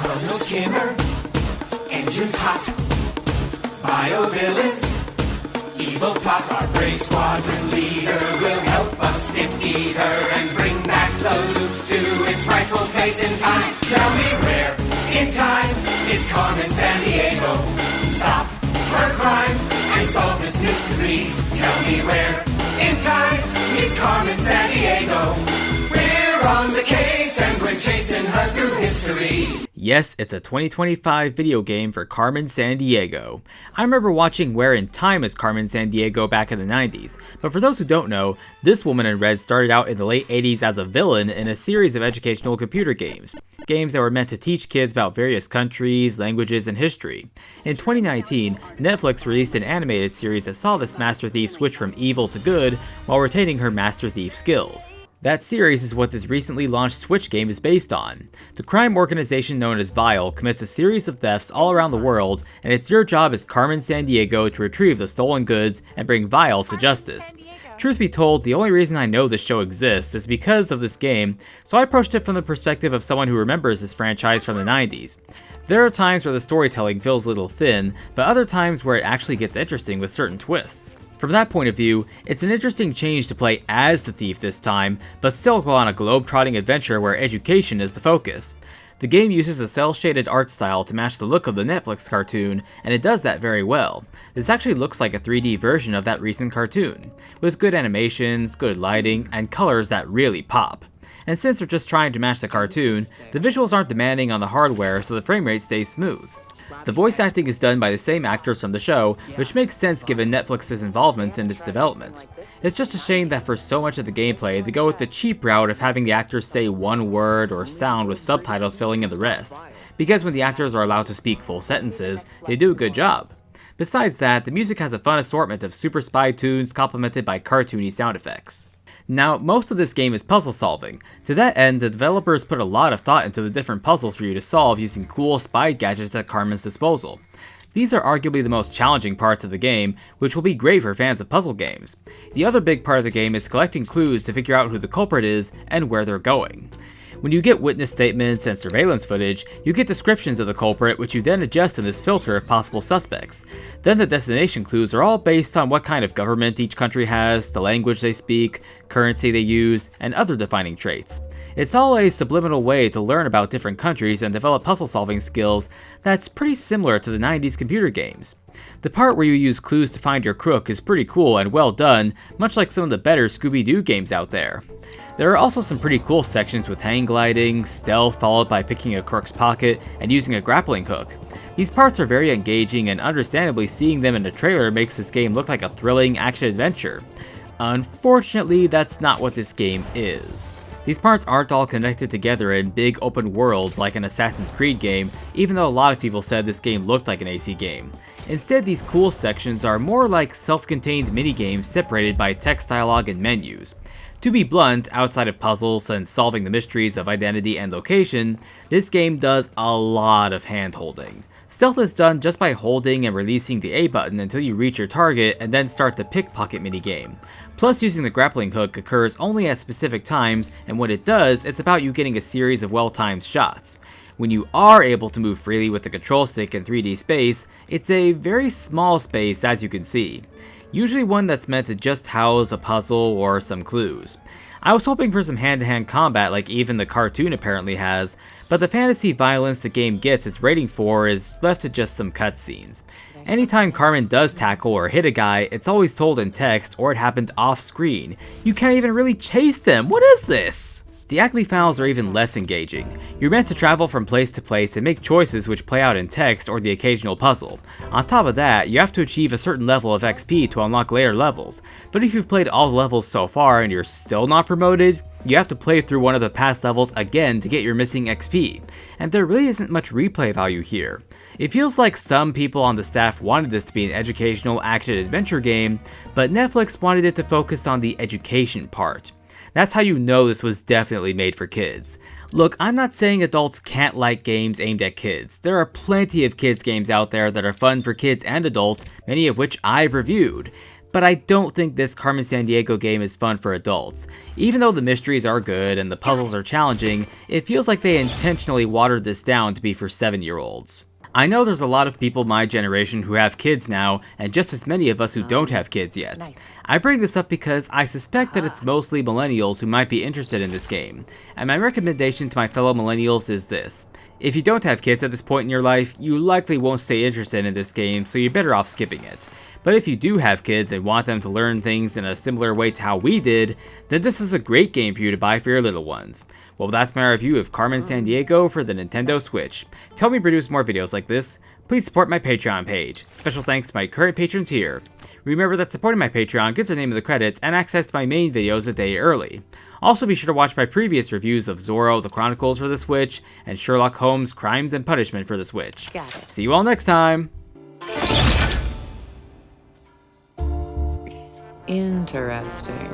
Well, no skimmer, engines hot, bio-villains, evil plot. Our brave squadron leader will help us defeat her and bring back the loop to its rightful place in time. Tell me where in time is Carmen Sandiego? Stop her crime and solve this mystery. Tell me where in time is Carmen Sandiego? We're on the case and we're chasing her through history. Yes, it's a 2025 video game for Carmen Sandiego. I remember watching Where in Time is Carmen Sandiego back in the 90s, but for those who don't know, this woman in red started out in the late 80s as a villain in a series of educational computer games. Games that were meant to teach kids about various countries, languages, and history. In 2019, Netflix released an animated series that saw this Master Thief switch from evil to good while retaining her Master Thief skills. That series is what this recently launched Switch game is based on. The crime organization known as Vile commits a series of thefts all around the world, and it's your job as Carmen Sandiego to retrieve the stolen goods and bring Vile to justice. Truth be told, the only reason I know this show exists is because of this game, so I approached it from the perspective of someone who remembers this franchise from the 90s. There are times where the storytelling feels a little thin, but other times where it actually gets interesting with certain twists. From that point of view, it's an interesting change to play as the thief this time, but still go on a globe-trotting adventure where education is the focus. The game uses a cel-shaded art style to match the look of the Netflix cartoon, and it does that very well. This actually looks like a 3D version of that recent cartoon, with good animations, good lighting, and colors that really pop. And since they're just trying to match the cartoon, the visuals aren't demanding on the hardware, so the frame rate stays smooth. The voice acting is done by the same actors from the show, which makes sense given Netflix's involvement in its development. It's just a shame that for so much of the gameplay, they go with the cheap route of having the actors say one word or sound with subtitles filling in the rest. Because when the actors are allowed to speak full sentences, they do a good job. Besides that, the music has a fun assortment of super spy tunes complemented by cartoony sound effects. Now, most of this game is puzzle solving. To that end, the developers put a lot of thought into the different puzzles for you to solve using cool spy gadgets at Carmen's disposal. These are arguably the most challenging parts of the game, which will be great for fans of puzzle games. The other big part of the game is collecting clues to figure out who the culprit is and where they're going. When you get witness statements and surveillance footage, you get descriptions of the culprit, which you then adjust in this filter of possible suspects. Then the destination clues are all based on what kind of government each country has, the language they speak, currency they use, and other defining traits. It's all a subliminal way to learn about different countries and develop puzzle-solving skills that's pretty similar to the 90s computer games. The part where you use clues to find your crook is pretty cool and well done, much like some of the better Scooby-Doo games out there. There are also some pretty cool sections with hang gliding, stealth followed by picking a crook's pocket, and using a grappling hook. These parts are very engaging, and understandably seeing them in a trailer makes this game look like a thrilling action-adventure. Unfortunately, that's not what this game is. These parts aren't all connected together in big open worlds like an Assassin's Creed game, even though a lot of people said this game looked like an AC game. Instead, these cool sections are more like self-contained minigames separated by text dialogue and menus. To be blunt, outside of puzzles and solving the mysteries of identity and location, this game does a lot of hand-holding. Stealth is done just by holding and releasing the A button until you reach your target and then start the pickpocket minigame. Plus, using the grappling hook occurs only at specific times, and when it does, it's about you getting a series of well-timed shots. When you are able to move freely with the control stick in 3D space, it's a very small space as you can see. Usually one that's meant to just house a puzzle or some clues. I was hoping for some hand-to-hand combat like even the cartoon apparently has, but the fantasy violence the game gets its rating for is left to just some cutscenes. Anytime Carmen does tackle or hit a guy, it's always told in text or it happened off-screen. You can't even really chase them, what is this? The Acme files are even less engaging. You're meant to travel from place to place and make choices which play out in text or the occasional puzzle. On top of that, you have to achieve a certain level of XP to unlock later levels, but if you've played all the levels so far and you're still not promoted, you have to play through one of the past levels again to get your missing XP, and there really isn't much replay value here. It feels like some people on the staff wanted this to be an educational action-adventure game, but Netflix wanted it to focus on the education part. That's how you know this was definitely made for kids. Look, I'm not saying adults can't like games aimed at kids. There are plenty of kids games out there that are fun for kids and adults, many of which I've reviewed. But I don't think this Carmen Sandiego game is fun for adults. Even though the mysteries are good and the puzzles are challenging, it feels like they intentionally watered this down to be for 7-year-olds. I know there's a lot of people my generation who have kids now, and just as many of us who don't have kids yet. Nice. I bring this up because I suspect that it's mostly millennials who might be interested in this game, and my recommendation to my fellow millennials is this. If you don't have kids at this point in your life, you likely won't stay interested in this game, so you're better off skipping it. But if you do have kids and want them to learn things in a similar way to how we did, then this is a great game for you to buy for your little ones. Well, that's my review of Carmen Sandiego for the Nintendo Switch. To help me produce more videos like this, please support my Patreon page. Special thanks to my current patrons here. Remember that supporting my Patreon gets the name of the credits and access to my main videos a day early. Also be sure to watch my previous reviews of Zorro the Chronicles for the Switch and Sherlock Holmes Crimes and Punishment for the Switch. Got it. See you all next time! Interesting.